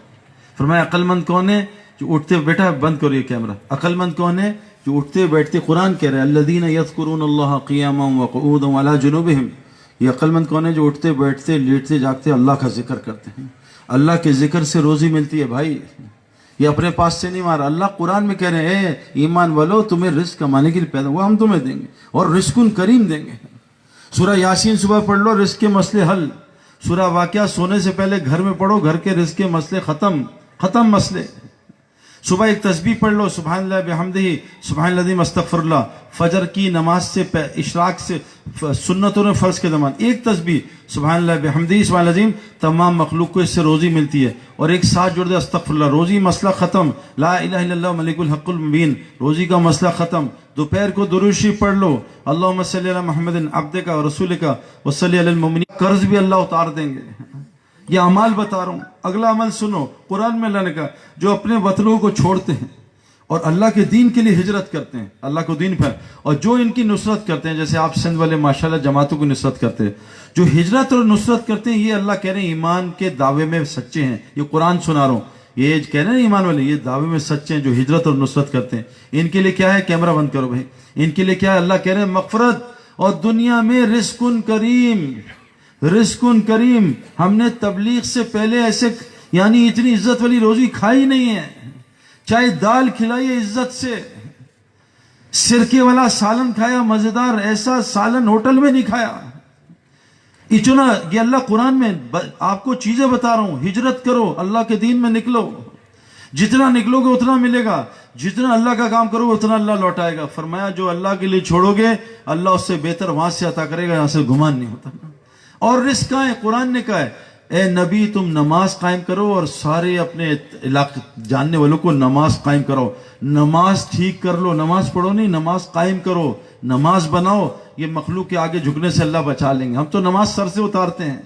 فرمایا عقل مند کون ہے؟ جو اٹھتے, بیٹا بند کرو یہ کیمرہ. عقل مند کون ہے؟ جو اٹھتے بیٹھتے, قرآن کہہ رہے ہیں الذین یذکرون اللہ قیاما وقعودا وعلی جنوبہم. یہ عقل مند کون ہے؟ جو اٹھتے بیٹھتے لیٹتے جاگتے اللہ کا ذکر کرتے ہیں. اللہ کے ذکر سے روزی ملتی ہے بھائی, یہ اپنے پاس سے نہیں مارا. اللہ قرآن میں کہہ رہے ہیں اے ایمان والو تمہیں رزق کمانے کے لیے پیدا ہوا, ہم تمہیں دیں گے, اور رزق کریم دیں گے. سورہ یاسین صبح پڑھ لو, رزق کے مسئلے حل. سورہ واقعہ سونے سے پہلے گھر میں پڑھو, گھر کے رزق کے مسئلے ختم مسئلے. صبح ایک تسبیح پڑھ لو, سبحان اللہ بحمدہ سبحان اللہ العظیم استغفر اللہ. فجر کی نماز سے اشراق سے سنتوں نے فرض کے زمان ایک تسبیح سبحان اللہ بحمدہ سبحان اللہ العظیم, تمام مخلوق کو اس سے روزی ملتی ہے. اور ایک ساتھ جوڑ دے استغفر اللہ, روزی مسئلہ ختم. لا الہ الا اللہ ملک الحق المبین, روزی کا مسئلہ ختم. دوپہر کو درود شریف پڑھ لو, اللہم صلی علی محمد عبدک و رسولک وصلی علی المؤمنین, قرض بھی اللہ اتار دیں گے. یہ اعمال بتا رہا ہوں. اگلا عمل سنو, قرآن میں اللہ نے کہا جو اپنے وطنوں کو چھوڑتے ہیں اور اللہ کے دین کے لیے ہجرت کرتے ہیں, اللہ کو دین پر, اور جو ان کی نصرت کرتے ہیں, جیسے آپ سندھ والے ماشاءاللہ جماعتوں کو نصرت کرتے ہیں, جو ہجرت اور نصرت کرتے ہیں, یہ اللہ کہہ رہے ہیں ایمان کے دعوے میں سچے ہیں. یہ قرآن سنا رہا ہوں, یہ کہہ رہے ہیں ایمان والے یہ دعوے میں سچے ہیں جو ہجرت اور نصرت کرتے ہیں. ان کے لیے کیا ہے؟ کیمرہ بند کرو بھائی. ان کے لیے کیا ہے؟ اللہ کہہ رہے ہیں مغفرت اور دنیا میں رزق کریم. رزق کریم. ہم نے تبلیغ سے پہلے ایسے یعنی اتنی عزت والی روزی کھائی نہیں ہے. چاہے دال کھلائیے عزت سے, سرکے والا سالن کھایا مزیدار, ایسا سالن ہوٹل میں نہیں کھایا. اتنا یہ اللہ قرآن میں آپ کو چیزیں بتا رہا ہوں. ہجرت کرو, اللہ کے دین میں نکلو, جتنا نکلو گے اتنا ملے گا, جتنا اللہ کا کام کرو اتنا اللہ لوٹائے گا. فرمایا جو اللہ کے لیے چھوڑو گے اللہ اس سے بہتر وہاں سے عطا کرے گا, یہاں سے گمان نہیں ہوتا. اور رزق کہاں ہے؟ قرآن نے کہا ہے اے نبی تم نماز قائم کرو اور سارے اپنے علاقے جاننے والوں کو نماز قائم کرو. نماز ٹھیک کر لو, نماز پڑھو نہیں, نماز قائم کرو, نماز بناؤ. یہ مخلوق کے آگے جھکنے سے اللہ بچا لیں گے. ہم تو نماز سر سے اتارتے ہیں,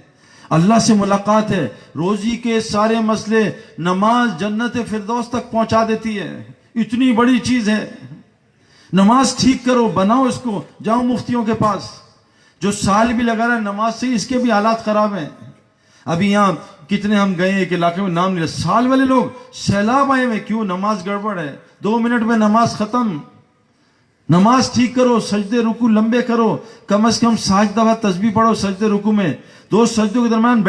اللہ سے ملاقات ہے, روزی کے سارے مسئلے, نماز جنت فردوس تک پہنچا دیتی ہے. اتنی بڑی چیز ہے. نماز ٹھیک کرو, بناؤ اس کو. جاؤ مفتیوں کے پاس, جو سال بھی لگا رہا ہے نماز سے, اس کے بھی حالات خراب ہیں. ابھی یہاں कितने हम गए एक इलाके में, नाम नहीं, साल वाले लोग सैलाब आए हुए, क्यों? नमाज गड़बड़ है, 2 मिनट में नमाज खत्म। नमाज ठीक करो, सजदे रुकू लंबे करो, कम से कम 7 दफा तस्बीह पढ़ो सजदे रुकू में, 2 सजदों के दरमियान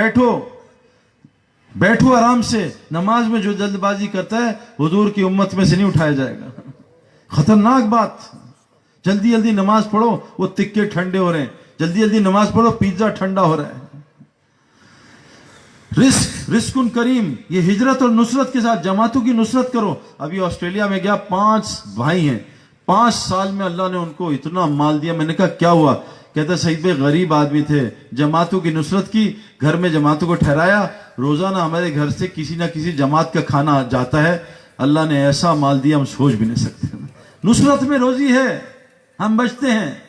बैठो आराम से। नमाज में जो जल्दबाजी करता है हुजूर की उम्मत में से नहीं उठाया जाएगा। खतरनाक बात। जल्दी जल्दी नमाज पढ़ो, वो तिक्के ठंडे हो रहे हैं, जल्दी जल्दी नमाज पढ़ो, पिज्जा ठंडा हो रहा है। रिस्कुन करीम, ये हिजरत और नुसरत के साथ जमातों की नुसरत करो। अभी ऑस्ट्रेलिया में गया, 5 भाई हैं, 5 साल में अल्लाह ने उनको इतना माल दिया। मैंने कहा क्या हुआ? कहते सईद भाई गरीब आदमी थे, जमातों की नुसरत की, घर में जमातों को ठहराया, रोजाना हमारे घर से किसी ना किसी जमात का खाना जाता है। अल्लाह ने ऐसा माल दिया हम सोच भी नहीं सकते। नुसरत में रोजी है, हम बचते हैं।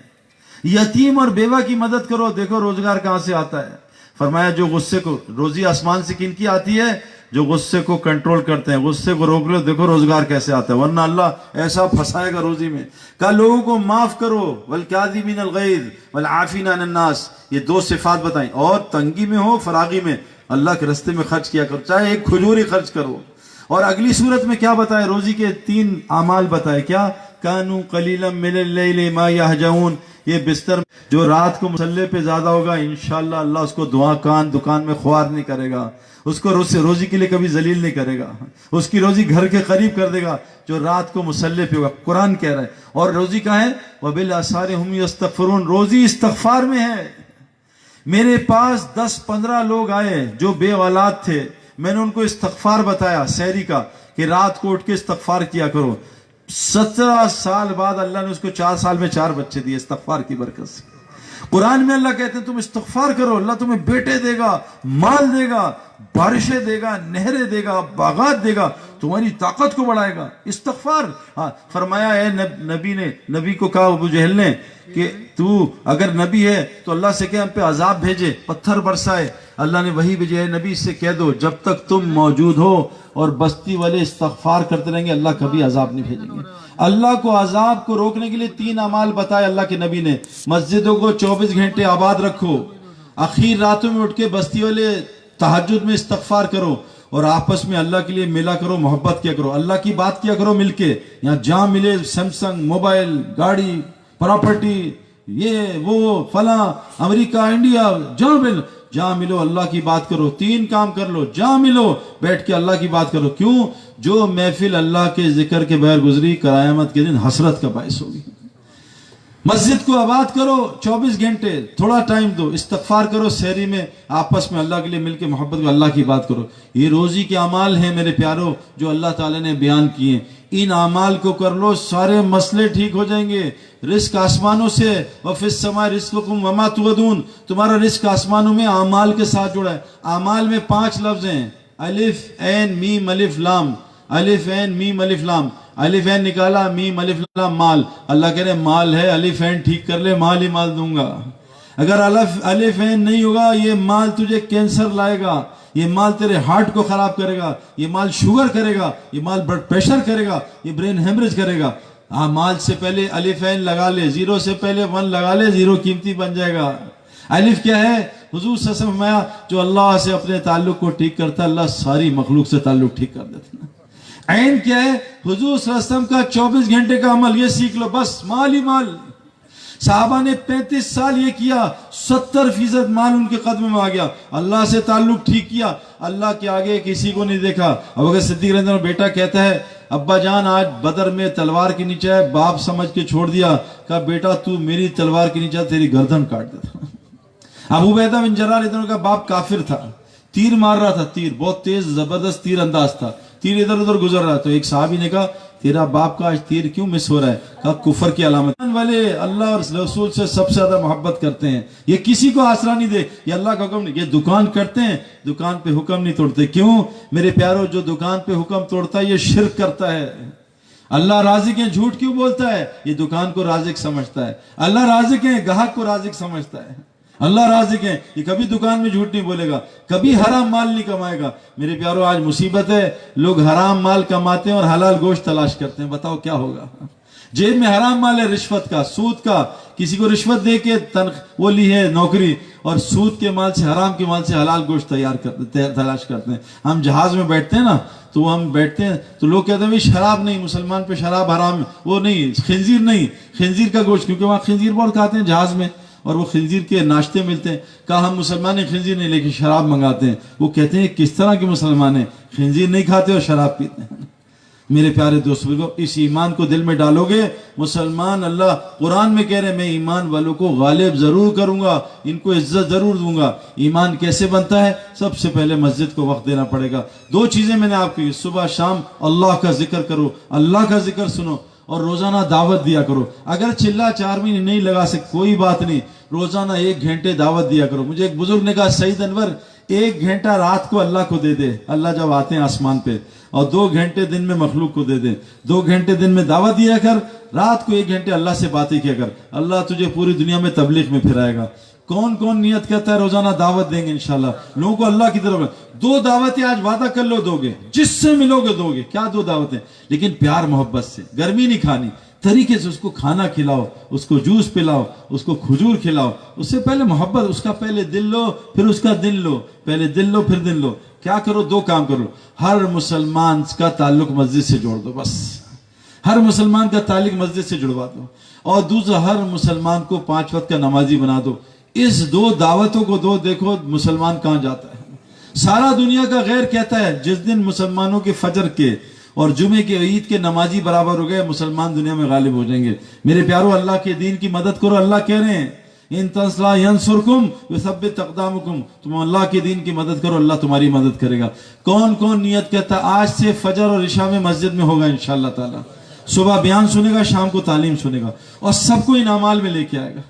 यतीम और बेवा की मदद करो, देखो रोजगार कहां से आता है। फरमाया जो गुस्से को, रोजी आसमान से किनकी आती है? जो गुस्से को कंट्रोल करते हैं, गुस्से को रोक लो, देखो रोजगार कैसे आता है, वरना अल्लाह ऐसा फंसाएगा रोजी में। कहा लोगों को माफ करो, वल काज़िमीनल गैज़ वल आफीना अनिन नास, ये 2 सिफात बताई। और तंगी में हो फरागी में अल्लाह के रास्ते में खर्च किया करो, चाहे एक खजूरी खर्च करो। और अगली सूरत में क्या बताया? रोजी के 3 अमाल बताए। क्या? कानू कलीलम मिनल लैली मा यहजऊन, ये बिस्तर जो रात को मुसल्ले पे ज्यादा होगा, इंशाअल्लाह अल्लाह उसको दुकान में ख्वार नहीं करेगा, उसको रोजी के लिए कभी जलील नहीं करेगा, उसकी रोजी घर के करीब कर देगा जो रात को मुसल्ले पे होगा। कुरान कह रहा है। और रोजी कहाँ है? वबिल असारि हुम यस्तगफिरून, रोजी इस्तगफार में है। मेरे पास 10-15 लोग आए जो बे औलाद थे, मैंने उनको इस्तगफार बताया सहरी का, कि रात को उठ के इस्तगफार किया करो। 17 साल बाद अल्लाह ने उसको 4 साल में 4 बच्चे दिए इस्तगफार की बरकत से। कुरान में अल्लाह कहते हैं तुम इस्तगफार करो, अल्लाह तुम्हें बेटे देगा, माल देगा, बारिशें देगा, नहरें देगा, बागात देगा, तुम्हारी ताकत को बढ़ाएगा। इस्तगफार। हाँ, फरमाया है नबी को कहा अबू जहल ने कि तू अगर नबी है तो अल्लाह से कह हम पे अजाब भेजे, पत्थर बरसाए। अल्लाह ने वही भेजे है, नबी से कह दो जब तक तुम मौजूद हो और बस्ती वाले इस्तगफार करते रहेंगे अल्लाह कभी अजाब नहीं भेजेंगे। अल्लाह को अजाब को रोकने के लिए 3 अमाल बताए अल्लाह के नबी ने। मस्जिदों को 24 घंटे आबाद रखो, आखिर रातों में उठ के बस्ती वाले तहज्जुद में इस्तगफार करो, और आपस में अल्लाह के लिए मिला करो, मोहब्बत किया करो, अल्लाह की बात किया करो मिलके। यहाँ जहां मिले सैमसंग, मोबाइल, गाड़ी, प्रॉपर्टी, ये वो फला, अमेरिका, इंडिया, जहां मिलो अल्लाह की बात करो। 3 काम कर लो, जहां मिलो बैठ के अल्लाह की बात करो। क्यों? जो महफिल अल्लाह के जिक्र के बगैर गुजरी क़यामत के दिन हसरत का बाइस होगी। मस्जिद को आबाद करो, 24 घंटे थोड़ा टाइम दो, इस्तगफार करो, सहरी में आपस में अल्लाह के लिए मिलके मोहब्बत को अल्लाह की बात करो। ये रोजी के अमाल हैं मेरे प्यारो जो अल्लाह ताला ने बयान किए। इन अमाल को कर लो, सारे मसले ठीक हो जाएंगे। रिस्क आसमानों से, वफिस समा रिस्कुकुम वमा तुअदून, तुम्हारा रिस्क आसमानों में अमाल के साथ जुड़ा है। अमाल में 5 लफ्ज हैं, अलिफ ऐन मीम अलिफ लाम, अलिफ ऐन मीम अलिफ लाम। अलिफ ऐन निकाला, मीम अलिफ लाम माल। अल्लाह कह रहे माल है, अलिफ ऐन ठीक कर ले, माल ही माल दूंगा। अगर अलिफ ऐन नहीं होगा, ये माल तुझे कैंसर लाएगा, ये माल तेरे हार्ट को खराब करेगा, ये माल शुगर करेगा, ये माल ब्लड प्रेशर करेगा, ये ब्रेन हेमरेज करेगा। माल से पहले अलिफ ऐन लगा ले, 0 से पहले 1 लगा ले, 0 कीमती बन जाएगा। अलिफ क्या है? हुजूर सल्लल्लाहु अलैहि वसल्लम फरमाया जो अल्लाह से अपने ताल्लुक को ठीक करता है, अल्लाह सारी मखलूक से ताल्लुक ठीक कर देता है। ऐन क्या है? हुजूर सल्लल्लाहु अलैहि वसल्लम का 24 घंटे का अमल, ये सीख लो, बस माल ही माल। साहबा ने 35 साल ये किया, 70% माल उनके कदम में आ गया। अल्लाह से ताल्लुक ठीक किया, अल्लाह के आगे किसी को नहीं देखा। अब अगर सिद्दीक रज़ी अल्लाह बेटा कहता है अब्बा जान आज बदर में तलवार के नीचे है, बाप समझ के छोड़ दिया, कहा बेटा तू मेरी तलवार के नीचे तेरी गर्दन काट देता। अबू उबैदा बिन जर्राह रज़ी अल्लाह का बाप काफिर था, तीर मार रहा था, तीर बहुत तेज जबरदस्त तीर अंदाज था, तीर इधर उधर गुजर रहा। तो एक साहबी ने कहा तेरा बाप का आज तीर क्यों मिस हो रहा है? कहा कुफर की अलामत। वाले अल्लाह और रसूल से सबसे ज्यादा मोहब्बत करते हैं, ये किसी को आसरा नहीं दे, ये अल्लाह का हुक्म नहीं। ये दुकान करते हैं, दुकान पे हुक्म नहीं तोड़ते। क्यों मेरे प्यारो? जो दुकान पे हुक्म तोड़ता है ये शिर्क करता है। अल्लाह राज़िक है, झूठ क्यों बोलता है? ये दुकान को राज़िक समझता है। अल्लाह राज़िक है, ग्राहक को राज़िक समझता है। अल्लाह राज़िक है, ये कभी दुकान में झूठ नहीं बोलेगा, कभी हराम माल नहीं कमाएगा। मेरे प्यारो आज मुसीबत है, लोग हराम माल कमाते हैं और हलाल गोश्त तलाश करते हैं। बताओ क्या होगा? जेब में हराम माल है, रिश्वत का, सूद का, किसी को रिश्वत दे के वो ली है नौकरी, और सूद के माल से, हराम के माल से हलाल गोश्त तलाश करते हैं। हम जहाज में बैठते हैं ना, तो हम बैठते हैं तो लोग कहते हैं भाई शराब नहीं, मुसलमान पे शराब हराम है, वो नहीं, खिंजीर नहीं, खिंजीर का गोश्त, क्योंकि वहाँ खिंजीर बहुत खाते हैं जहाज में, और वो खिंजीर के नाश्ते मिलते हैं। कहा हम मुसलमान हैं, खिंजीर नहीं, लेकिन शराब मंगाते हैं। वो कहते हैं किस तरह के मुसलमान हैं, खिंजीर नहीं खाते और शराब पीते हैं। मेरे प्यारे दोस्तों को इस ईमान को दिल में डालोगे, मुसलमान, अल्लाह कुरान में कह रहे हैं मैं ईमान वालों को गालिब जरूर करूंगा, इनको इज्जत जरूर दूंगा। ईमान कैसे बनता है? सबसे पहले मस्जिद को वक्त देना पड़ेगा। 2 चीजें मैंने आपको की, सुबह शाम अल्लाह का जिक्र करो, अल्लाह का जिक्र सुनो, और रोजाना दावत दिया करो। अगर चिल्ला 4 महीने नहीं लगा सकते कोई बात नहीं, रोजाना 1 घंटे दावत दिया करो। मुझे एक बुजुर्ग ने कहा सईद अनवर 1 घंटा रात को अल्लाह को दे दे, अल्लाह जब आते हैं आसमान पे, और 2 घंटे दिन में मखलूक को दे दे। 2 घंटे दिन में दावत दिया कर, रात को 1 घंटे अल्लाह से बातें किया कर, अल्लाह तुझे पूरी दुनिया में तबलीग में फिराएगा। कौन कौन नियत करता है रोजाना दावत देंगे इंशाल्लाह लोगों को अल्लाह की तरफ। 2 दावतें आज वादा कर लो दोगे, जिससे मिलोगे दोगे। क्या 2 दावतें? लेकिन प्यार मोहब्बत से, गर्मी नहीं खानी, तरीके से उसको खाना खिलाओ, उसको जूस पिलाओ, उसको खजूर खिलाओ। उससे पहले मोहब्बत, उसका पहले दिल लो, फिर उसका दिन लो, पहले दिल लो फिर दिन लो। क्या करो? 2 काम करो, हर मुसलमान का ताल्लुक मस्जिद से जोड़ दो, बस हर मुसलमान का ताल्लुक मस्जिद से जुड़वा दो। और दूसरा, हर मुसलमान को 5 वक्त का नमाजी बना दो। इस 2 दावतों को दो, देखो मुसलमान कहां जाता है। सारा दुनिया का गैर कहता है जिस दिन मुसलमानों के फजर के और जुमे के ईद के नमाजी बराबर हो गए, मुसलमान दुनिया में गालिब हो जाएंगे। मेरे प्यारो, अल्लाह के दीन की मदद करो। अल्लाह कह रहे हैं इन तंसला यंसुरकुम युसब्बित अक़दामुकुम, तुम अल्लाह के दीन की मदद करो, अल्लाह तुम्हारी मदद करेगा। कौन कौन नियत कहता है आज से फजर और इशा में मस्जिद में होगा इंशाअल्लाह ताला। सुबह बयान सुनेगा, शाम को तालीम सुनेगा, और सबको इन अमाल में लेके आएगा।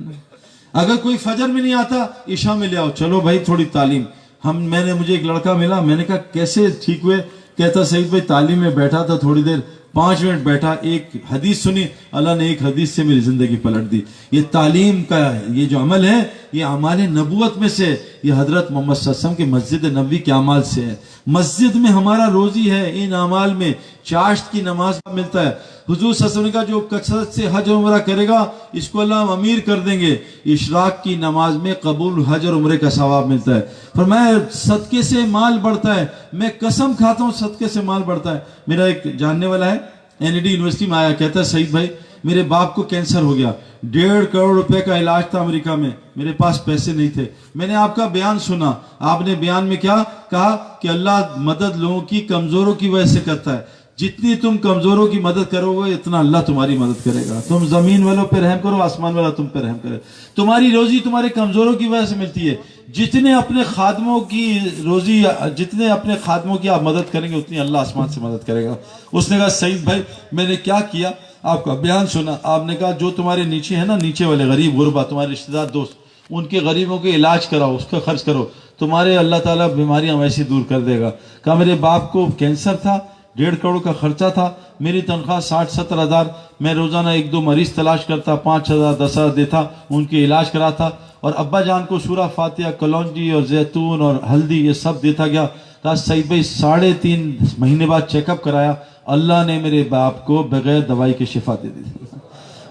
अगर कोई फजर में नहीं आता, इशा में ले आओ, चलो भाई थोड़ी तालीम। मुझे एक लड़का मिला, मैंने कहा कैसे ठीक हुए? कहता सईद भाई तालीम में बैठा था, थोड़ी देर 5 मिनट बैठा, एक हदीस सुनी, अल्लाह ने एक हदीस से मेरी जिंदगी पलट दी। ये तालीम का ये जो अमल है, ये अमाल नबुवत में से, ये हजरत मोहम्मद सल्लल्लाहु अलैहि वसल्लम के मस्जिद नबी के अमाल से है। मस्जिद में हमारा रोजी है, इन अमाल में चाश्त की नमाज मिलता है। हुजूर सल्लल्लाहु अलैहि वसल्लम का जो कसरत से हज और उम्रा करेगा, इसको अल्लाह अमीर कर देंगे। इशराक की नमाज में कबूल हज और उम्रे का सवाब मिलता है। फरमाया सदके से माल बढ़ता है, मैं कसम खाता हूँ सदके से माल बढ़ता है। मेरा एक जानने वाला है, एनईडी यूनिवर्सिटी में आया, कहता है सईद भाई मेरे बाप को कैंसर हो गया, 1.5 करोड़ रुपए का इलाज था अमेरिका में, मेरे पास पैसे नहीं थे। मैंने आपका बयान सुना, आपने बयान में क्या कहा कि अल्लाह मदद लोगों की कमजोरों की वजह से करता है। जितनी तुम कमजोरों की मदद करोगे, इतना अल्लाह तुम्हारी मदद करेगा। तुम जमीन वालों पे रहम करो, आसमान वाला तुम पे रहम करे। तुम्हारी रोजी तुम्हारे कमजोरों की वजह से मिलती है। जितने अपने खादमों की रोजी, जितने अपने खादमों की आप मदद करेंगे, उतनी अल्लाह आसमान से मदद करेगा। उसने कहा सईद भाई मैंने क्या किया? आपका बयान सुना, आपने कहा जो तुम्हारे नीचे है ना, नीचे वाले गरीब गुरबा, तुम्हारे रिश्तेदार दोस्त, उनके गरीबों के इलाज कराओ, उसका खर्च करो, तुम्हारे अल्लाह ताला बीमारियां वैसी दूर कर देगा। कहा मेरे बाप को कैंसर था, 1.5 करोड़ का खर्चा था, मेरी तनख्वाह 60-70 हज़ार, मैं रोजाना 1-2 मरीज तलाश करता, 5,000 10,000 देता, उनके इलाज कराता, और अब्बा जान को सूरा फातिहा, कलौंजी और जैतून और हल्दी ये सब देता गया। कहा सईद भाई 3.5 महीने बाद चेकअप कराया, अल्लाह ने मेरे बाप को बगैर दवाई के शिफा दे दी।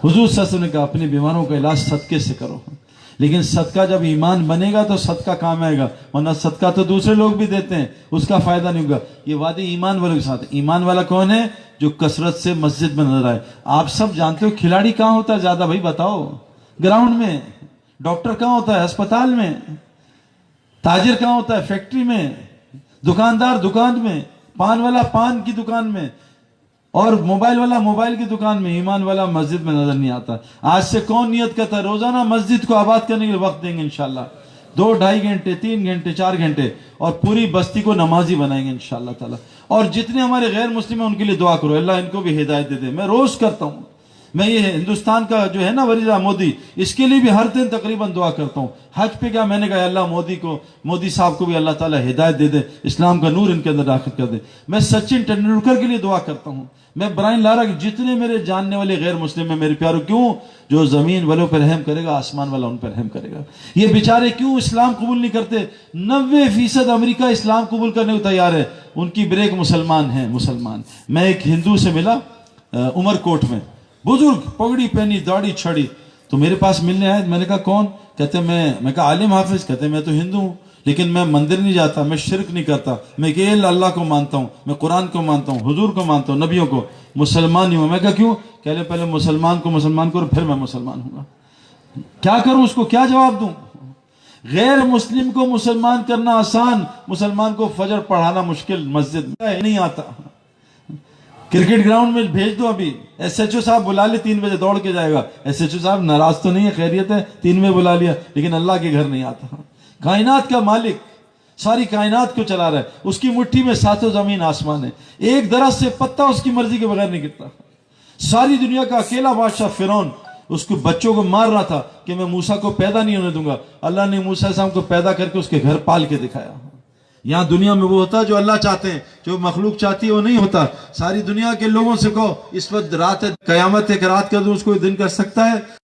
हुजूर सल्लल्लाहु अलैहि वसल्लम ने कहा अपनी बीमारों का इलाज सदके से करो, लेकिन सदका जब ईमान बनेगा तो सदका काम आएगा, वरना सदका तो दूसरे लोग भी देते हैं, उसका फायदा नहीं होगा। ये वादे ईमान वालों के साथ है। ईमान वाला कौन है? जो कसरत से मस्जिद में नजर आए। आप सब जानते हो खिलाड़ी कहाँ होता है ज्यादा? भाई बताओ, ग्राउंड में। डॉक्टर कहाँ होता है? अस्पताल में। ताजिर कहाँ होता है? फैक्ट्री में। दुकानदार दुकान में। पान वाला पान की दुकान में, और मोबाइल वाला मोबाइल की दुकान में। ईमान वाला मस्जिद में नजर नहीं आता। आज से कौन नियत करता है रोजाना मस्जिद को आबाद करने के लिए वक्त देंगे इंशाल्लाह, 2-2.5 घंटे, 3 घंटे, 4 घंटे, और पूरी बस्ती को नमाजी बनाएंगे इंशाल्लाह ताला। और जितने हमारे गैर मुस्लिम हैं उनके लिए दुआ करो, अल्लाह इनको भी हिदायत दे दे। मैं रोज करता हूँ, मैं ये हिंदुस्तान का जो है ना वजीर मोदी, इसके लिए भी हर दिन तकरीबन दुआ करता हूँ। हज पे क्या मैंने कहा अल्लाह मोदी साहब को भी अल्लाह ताला हिदायत दे दे, इस्लाम का नूर इनके अंदर दाखिल कर दे। मैं सचिन तेंदुलकर के लिए दुआ करता हूँ, मैं ब्रायन लारा, जितने मेरे जानने वाले गैर मुस्लिम है मेरे प्यारों, क्यों? जो जमीन वालों पर रहम करेगा, आसमान वाला उन पर रहम करेगा। ये बेचारे क्यों इस्लाम कबूल नहीं करते? 90% अमेरिका इस्लाम कबूल करने को तैयार है, उनकी ब्रेक मुसलमान है, मुसलमान। मैं एक हिंदू से मिला उमरकोट में, बुजुर्ग, पगड़ी पहनी, दाढ़ी छड़ी, तो मेरे पास मिलने आए। मैंने कहा कौन? कहते मैं कहा आलिम हाफिज। कहते मैं तो हिंदू हूँ, लेकिन मैं मंदिर नहीं जाता, मैं शिरक नहीं करता, मैं केवल अल्लाह को मानता हूँ, मैं कुरान को मानता हूँ, हुजूर को मानता हूँ, नबियों को, मुसलमान नहीं हूँ। मैं कहा क्यों? कह ले पहले मुसलमान करो फिर मैं मुसलमान हूँ। क्या करूं, उसको क्या जवाब दूं? गैर मुस्लिम को मुसलमान करना आसान, मुसलमान को फजर पढ़ाना मुश्किल। मस्जिद में नहीं आता, क्रिकेट ग्राउंड में भेज दो, अभी एसएचओ साहब बुला ले, 3 बजे दौड़ के जाएगा। एसएचओ साहब नाराज तो नहीं है, खैरियत है, 3 बजे बुला लिया, लेकिन अल्लाह के घर नहीं आता। कायनात का मालिक सारी कायनात को चला रहा है, उसकी मुट्ठी में 7 जमीन आसमान है, एक दरख्त से पत्ता उसकी मर्जी के बगैर नहीं गिरता। सारी दुनिया का अकेला बादशाह फिरौन उसको बच्चों को मार रहा था कि मैं मूसा को पैदा नहीं होने दूंगा। अल्लाह ने मूसा साहब को पैदा करके उसके घर पाल के दिखाया। यहाँ दुनिया में वो होता है जो अल्लाह चाहते हैं, जो मखलूक चाहती है वो नहीं होता। सारी दुनिया के लोगों से कहो इस वक्त रात है, कयामत है कि रात का दूं उसको दिन कर सकता है?